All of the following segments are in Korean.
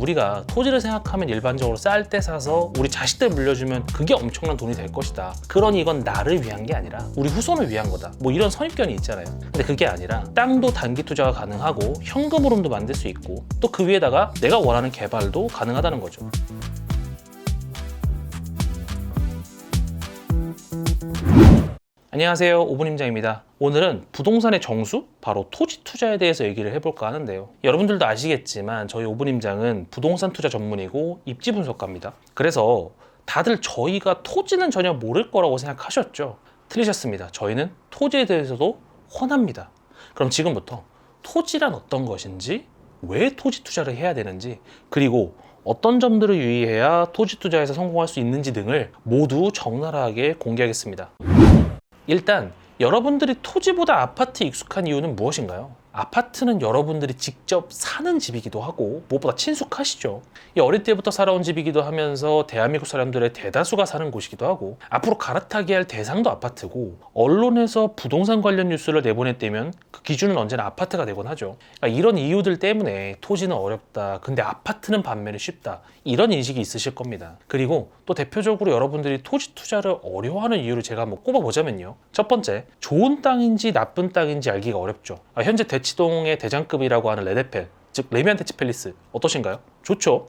우리가 토지를 생각하면 일반적으로 쌀 때 사서 우리 자식들 물려주면 그게 엄청난 돈이 될 것이다. 그러니 이건 나를 위한 게 아니라 우리 후손을 위한 거다. 뭐 이런 선입견이 있잖아요. 근데 그게 아니라 땅도 단기 투자가 가능하고 현금으로도 만들 수 있고 또 그 위에다가 내가 원하는 개발도 가능하다는 거죠. 안녕하세요, 오분임장입니다. 오늘은 부동산의 정수, 바로 토지 투자에 대해서 얘기를 해볼까 하는데요. 여러분들도 아시겠지만 저희 오분임장은 부동산 투자 전문이고 입지 분석가입니다. 그래서 다들 저희가 토지는 전혀 모를 거라고 생각하셨죠? 틀리셨습니다. 저희는 토지에 대해서도 훤합니다. 그럼 지금부터 토지란 어떤 것인지, 왜 토지 투자를 해야 되는지, 그리고 어떤 점들을 유의해야 토지 투자에서 성공할 수 있는지 등을 모두 적나라하게 공개하겠습니다. 일단 여러분들이 토지보다 아파트에 익숙한 이유는 무엇인가요? 아파트는 여러분들이 직접 사는 집이기도 하고 무엇보다 친숙하시죠. 어릴 때부터 살아온 집이기도 하면서 대한민국 사람들의 대다수가 사는 곳이기도 하고 앞으로 갈아타게 할 대상도 아파트고 언론에서 부동산 관련 뉴스를 내보냈다면 그 기준은 언제나 아파트가 되곤 하죠. 그러니까 이런 이유들 때문에 토지는 어렵다, 근데 아파트는 반면에 쉽다, 이런 인식이 있으실 겁니다. 그리고 또 대표적으로 여러분들이 토지 투자를 어려워하는 이유를 제가 한번 꼽아보자면요. 첫 번째, 좋은 땅인지 나쁜 땅인지 알기가 어렵죠. 현재 대치동의 대장급이라고 하는 레데펠, 즉 레미안테치 팰리스 어떠신가요? 좋죠.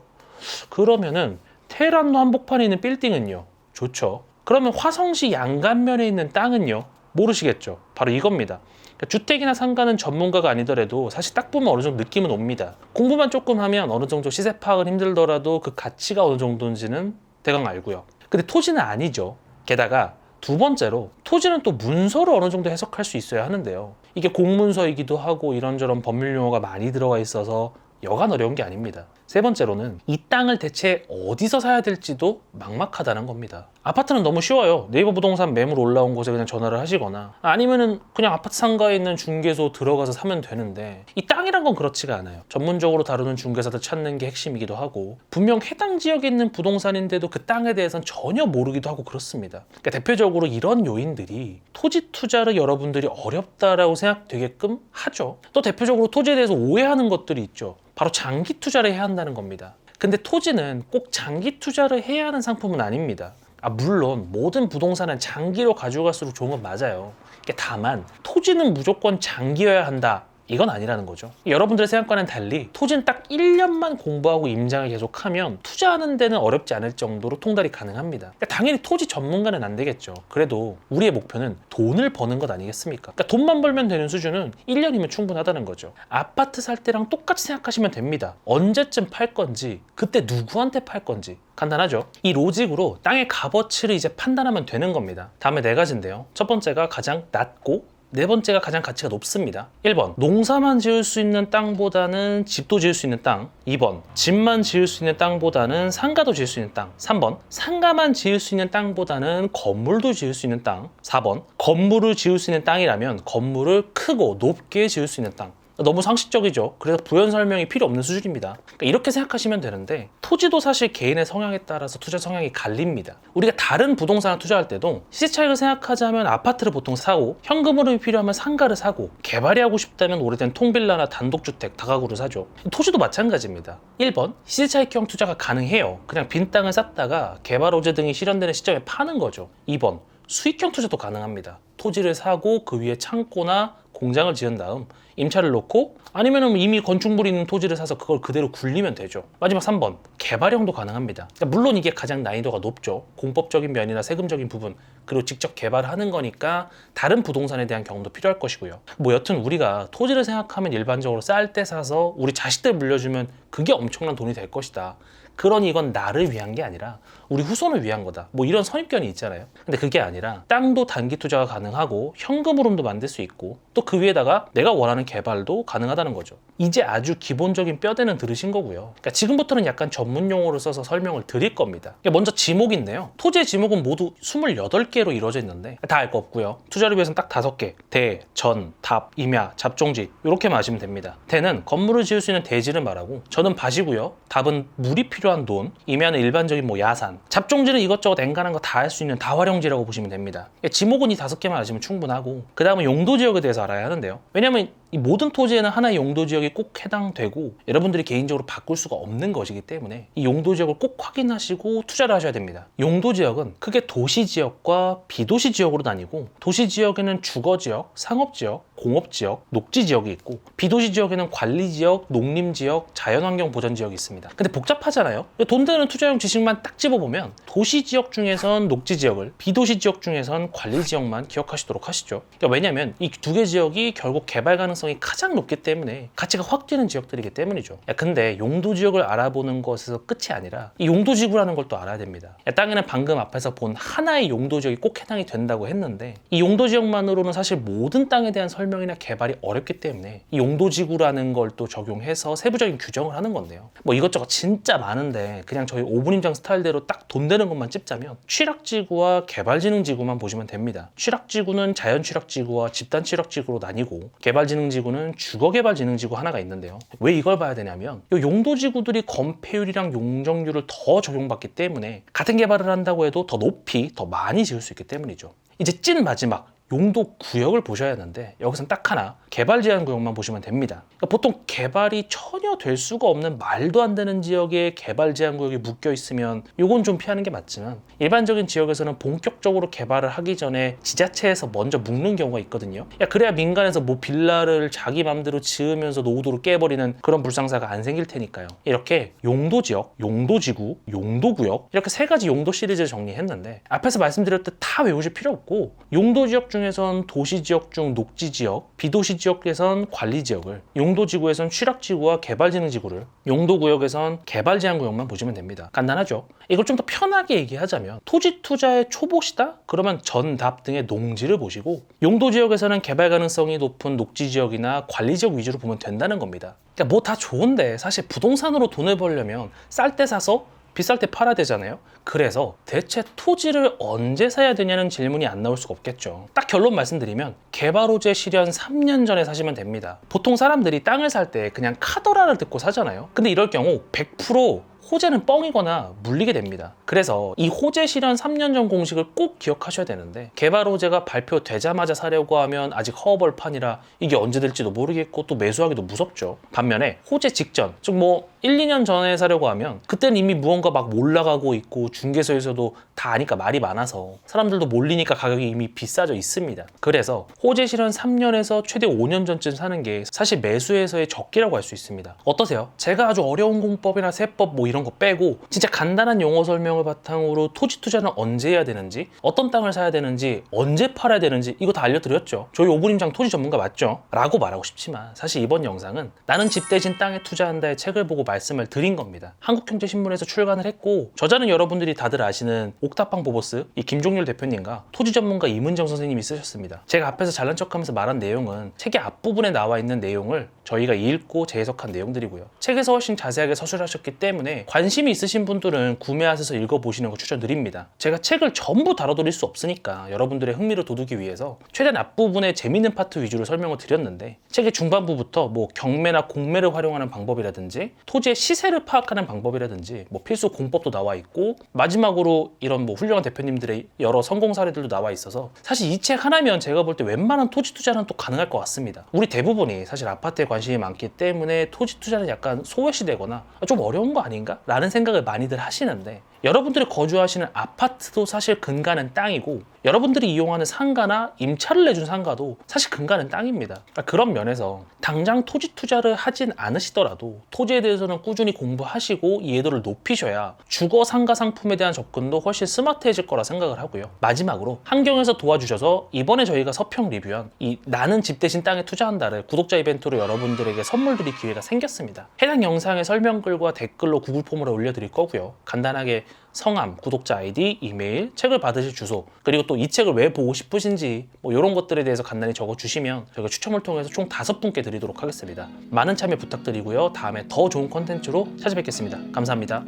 그러면은 테헤란로 한복판에 있는 빌딩은요? 좋죠. 그러면 화성시 양간면에 있는 땅은요? 모르시겠죠. 바로 이겁니다. 그러니까 주택이나 상가는 전문가가 아니더라도 사실 딱 보면 어느 정도 느낌은 옵니다. 공부만 조금 하면 어느 정도 시세 파악은 힘들더라도 그 가치가 어느 정도인지는 대강 알고요. 근데 토지는 아니죠. 게다가 두 번째로 토지는 또 문서를 어느 정도 해석할 수 있어야 하는데요. 이게 공문서이기도 하고 이런저런 법률 용어가 많이 들어가 있어서 여간 어려운 게 아닙니다. 세 번째로는 이 땅을 대체 어디서 사야 될지도 막막하다는 겁니다. 아파트는 너무 쉬워요. 네이버 부동산 매물 올라온 곳에 그냥 전화를 하시거나 아니면은 그냥 아파트 상가에 있는 중개소 들어가서 사면 되는데 이 땅이란 건 그렇지가 않아요. 전문적으로 다루는 중개사들 찾는 게 핵심이기도 하고 분명 해당 지역에 있는 부동산인데도 그 땅에 대해서는 전혀 모르기도 하고 그렇습니다. 그러니까 대표적으로 이런 요인들이 토지 투자를 여러분들이 어렵다라고 생각되게끔 하죠. 또 대표적으로 토지에 대해서 오해하는 것들이 있죠. 바로 장기 투자를 해야 한다는 겁니다. 근데 토지는 꼭 장기 투자를 해야 하는 상품은 아닙니다. 물론 모든 부동산은 장기로 가져갈수록 좋은 건 맞아요. 다만 토지는 무조건 장기여야 한다, 이건 아니라는 거죠. 여러분들의 생각과는 달리 토지는 딱 1년만 공부하고 임장을 계속하면 투자하는 데는 어렵지 않을 정도로 통달이 가능합니다. 당연히 토지 전문가는 안 되겠죠. 그래도 우리의 목표는 돈을 버는 것 아니겠습니까? 돈만 벌면 되는 수준은 1년이면 충분하다는 거죠. 아파트 살 때랑 똑같이 생각하시면 됩니다. 언제쯤 팔 건지, 그때 누구한테 팔 건지 간단하죠. 이 로직으로 땅의 값어치를 이제 판단하면 되는 겁니다. 다음에 네 가지인데요. 첫 번째가 가장 낮고 네 번째가 가장 가치가 높습니다. 1번, 농사만 지을 수 있는 땅보다는 집도 지을 수 있는 땅. 2번, 집만 지을 수 있는 땅보다는 상가도 지을 수 있는 땅. 3번, 상가만 지을 수 있는 땅보다는 건물도 지을 수 있는 땅. 4번, 건물을 지을 수 있는 땅이라면 건물을 크고 높게 지을 수 있는 땅. 너무 상식적이죠. 그래서 부연 설명이 필요 없는 수준입니다. 그러니까 이렇게 생각하시면 되는데 토지도 사실 개인의 성향에 따라서 투자 성향이 갈립니다. 우리가 다른 부동산을 투자할 때도 시세 차익을 생각하자면 아파트를 보통 사고 현금으로 필요하면 상가를 사고 개발이 하고 싶다면 오래된 통빌라나 단독주택, 다가구를 사죠. 토지도 마찬가지입니다. 1번, 시세 차익형 투자가 가능해요. 그냥 빈 땅을 샀다가 개발 호재 등이 실현되는 시점에 파는 거죠. 2번, 수익형 투자도 가능합니다. 토지를 사고 그 위에 창고나 공장을 지은 다음 임차를 놓고 아니면 이미 건축물이 있는 토지를 사서 그걸 그대로 굴리면 되죠. 마지막 3번, 개발형도 가능합니다. 물론 이게 가장 난이도가 높죠. 공법적인 면이나 세금적인 부분, 그리고 직접 개발하는 거니까 다른 부동산에 대한 경험도 필요할 것이고요. 여튼 우리가 토지를 생각하면 일반적으로 쌀 때 사서 우리 자식들 물려주면 그게 엄청난 돈이 될 것이다. 그러니 이건 나를 위한 게 아니라 우리 후손을 위한 거다. 이런 선입견이 있잖아요. 근데 그게 아니라 땅도 단기 투자가 가능하고 현금으로도 만들 수 있고 또 그 위에다가 내가 원하는 개발도 가능하다는 거죠. 이제 아주 기본적인 뼈대는 들으신 거고요. 그러니까 지금부터는 약간 전문 용어를 써서 설명을 드릴 겁니다. 먼저 지목인데요. 토지의 지목은 모두 28개로 이루어져 있는데 다 알 거 없고요. 투자를 위해서는 딱 5개. 대, 전, 답, 임야, 잡종지 이렇게만 아시면 됩니다. 대는 건물을 지을 수 있는 대지를 말하고 전은 밭이고요. 답은 물이 필요한 돈, 임야는 일반적인 야산, 잡종지는 이것저것 엔간한 거 다 할 수 있는 다활용지라고 보시면 됩니다. 지목은 이 5개만 아시면 충분하고 그 다음은 용도 지역에 대해서 알아야 하는데요. 왜냐면 이 모든 토지에는 하나의 용도 지역이 꼭 해당되고 여러분들이 개인적으로 바꿀 수가 없는 것이기 때문에 이 용도 지역을 꼭 확인하시고 투자를 하셔야 됩니다. 용도 지역은 크게 도시 지역과 비도시 지역으로 나뉘고, 도시 지역에는 주거 지역, 상업 지역, 공업 지역, 녹지 지역이 있고, 비도시 지역에는 관리 지역, 농림 지역, 자연환경 보전 지역이 있습니다. 근데 복잡하잖아요. 돈 되는 투자용 지식만 딱 집어보면 도시 지역 중에선 녹지 지역을, 비도시 지역 중에선 관리 지역만 기억하시도록 하시죠. 그러니까 왜냐하면 이 두 개 지역이 결국 개발 가능성이 가장 높기 때문에 가치가 확 뛰는 지역들이기 때문이죠. 근데 용도 지역을 알아보는 것에서 끝이 아니라 이 용도 지구라는 걸 또 알아야 됩니다. 땅에는 방금 앞에서 본 하나의 용도 지역이 꼭 해당이 된다고 했는데, 이 용도 지역만으로는 사실 모든 땅에 대한 설명이나 개발이 어렵기 때문에 이 용도 지구라는 걸 또 적용해서 세부적인 규정을 하는 건데요. 뭐 이것저것 진짜 많은데 그냥 저희 오분임장 스타일대로 딱 돈 되는 것만 찝자면 취락지구와 개발진흥지구만 보시면 됩니다. 취락지구는 자연취락지구와 집단취락지구로 나뉘고, 개발진흥지구는 주거개발진흥지구 하나가 있는데요. 왜 이걸 봐야 되냐면 이 용도지구들이 건폐율이랑 용적률을 더 적용받기 때문에 같은 개발을 한다고 해도 더 높이, 더 많이 지을 수 있기 때문이죠. 이제 찐 마지막 용도 구역을 보셔야 하는데, 여기서는 딱 하나, 개발 제한 구역만 보시면 됩니다. 그러니까 보통 개발이 전혀 될 수가 없는 말도 안 되는 지역에 개발 제한 구역이 묶여 있으면 이건 좀 피하는 게 맞지만, 일반적인 지역에서는 본격적으로 개발을 하기 전에 지자체에서 먼저 묶는 경우가 있거든요. 그래야 민간에서 뭐 빌라를 자기 맘대로 지으면서 노후도로 깨버리는 그런 불상사가 안 생길 테니까요. 이렇게 용도 지역, 용도 지구, 용도 구역, 이렇게 세 가지 용도 시리즈를 정리했는데, 앞에서 말씀드렸듯 다 외우실 필요 없고, 용도 지역 중에선 도시 지역 중 녹지 지역, 비도시 지역에선 관리 지역을, 용도 지구에선 취락지구와 개발진흥지구를, 용도 구역에선 개발 제한 구역만 보시면 됩니다. 간단하죠? 이걸 좀 더 편하게 얘기하자면 토지 투자의 초보시다? 그러면 전답 등의 농지를 보시고, 용도 지역에서는 개발 가능성이 높은 녹지 지역이나 관리 지역 위주로 보면 된다는 겁니다. 그러니까 뭐 다 좋은데 사실 부동산으로 돈을 벌려면 쌀 때 사서 비쌀 때 팔아야 되잖아요. 그래서 대체 토지를 언제 사야 되냐는 질문이 안 나올 수가 없겠죠. 딱 결론 말씀드리면 개발 호재 실현 3년 전에 사시면 됩니다. 보통 사람들이 땅을 살 때 그냥 카더라를 듣고 사잖아요. 근데 이럴 경우 100% 호재는 뻥이거나 물리게 됩니다. 그래서 이 호재 실현 3년 전 공식을 꼭 기억하셔야 되는데, 개발 호재가 발표되자마자 사려고 하면 아직 허허벌판이라 이게 언제 될지도 모르겠고 또 매수하기도 무섭죠. 반면에 호재 직전, 즉 뭐 1, 2년 전에 사려고 하면 그때는 이미 무언가 막 올라가고 있고 중개소에서도 다 아니까 말이 많아서 사람들도 몰리니까 가격이 이미 비싸져 있습니다. 그래서 호재 실현 3년에서 최대 5년 전쯤 사는 게 사실 매수에서의 적기라고 할 수 있습니다. 어떠세요? 제가 아주 어려운 공법이나 세법 뭐 이런 거 빼고 진짜 간단한 용어 설명을 바탕으로 토지 투자는 언제 해야 되는지, 어떤 땅을 사야 되는지, 언제 팔아야 되는지 이거 다 알려드렸죠. 저희 오분임장 토지 전문가 맞죠? 라고 말하고 싶지만 사실 이번 영상은 나는 집 대신 땅에 투자한다의 책을 보고 말씀을 드린 겁니다. 한국경제신문에서 출간을 했고, 저자는 여러분들이 다들 아시는 옥탑방 보보스 이 김종률 대표님과 토지 전문가 이문정 선생님이 쓰셨습니다. 제가 앞에서 잘난 척하면서 말한 내용은 책의 앞부분에 나와 있는 내용을 저희가 읽고 재해석한 내용들이고요. 책에서 훨씬 자세하게 서술하셨기 때문에 관심이 있으신 분들은 구매하셔서 읽어보시는 거 추천드립니다. 제가 책을 전부 다뤄드릴 수 없으니까 여러분들의 흥미를 돋우기 위해서 최대한 앞부분에 재밌는 파트 위주로 설명을 드렸는데, 책의 중반부부터 뭐 경매나 공매를 활용하는 방법이라든지 토지의 시세를 파악하는 방법이라든지 뭐 필수 공법도 나와 있고, 마지막으로 이런 뭐 훌륭한 대표님들의 여러 성공 사례들도 나와 있어서 사실 이 책 하나면 제가 볼 때 웬만한 토지 투자는 또 가능할 것 같습니다. 우리 대부분이 사실 아파트에 관심이 많기 때문에 토지 투자는 약간 소외시되거나 좀 어려운 거 아닌가? 라는 생각을 많이들 하시는데, 여러분들이 거주하시는 아파트도 사실 근간은 땅이고, 여러분들이 이용하는 상가나 임차를 내준 상가도 사실 근간은 땅입니다. 그런 면에서 당장 토지 투자를 하진 않으시더라도 토지에 대해서는 꾸준히 공부하시고 이해도를 높이셔야 주거 상가 상품에 대한 접근도 훨씬 스마트해질 거라 생각을 하고요. 마지막으로 환경에서 도와주셔서 이번에 저희가 서평 리뷰한 이 나는 집 대신 땅에 투자한다를 구독자 이벤트로 여러분들에게 선물 드릴 기회가 생겼습니다. 해당 영상의 설명글과 댓글로 구글 폼으로 올려드릴 거고요. 간단하게 성함, 구독자 아이디, 이메일, 책을 받으실 주소, 그리고 또 이 책을 왜 보고 싶으신지 뭐 이런 것들에 대해서 간단히 적어주시면 저희가 추첨을 통해서 총 5분께 드리도록 하겠습니다. 많은 참여 부탁드리고요. 다음에 더 좋은 컨텐츠로 찾아뵙겠습니다. 감사합니다.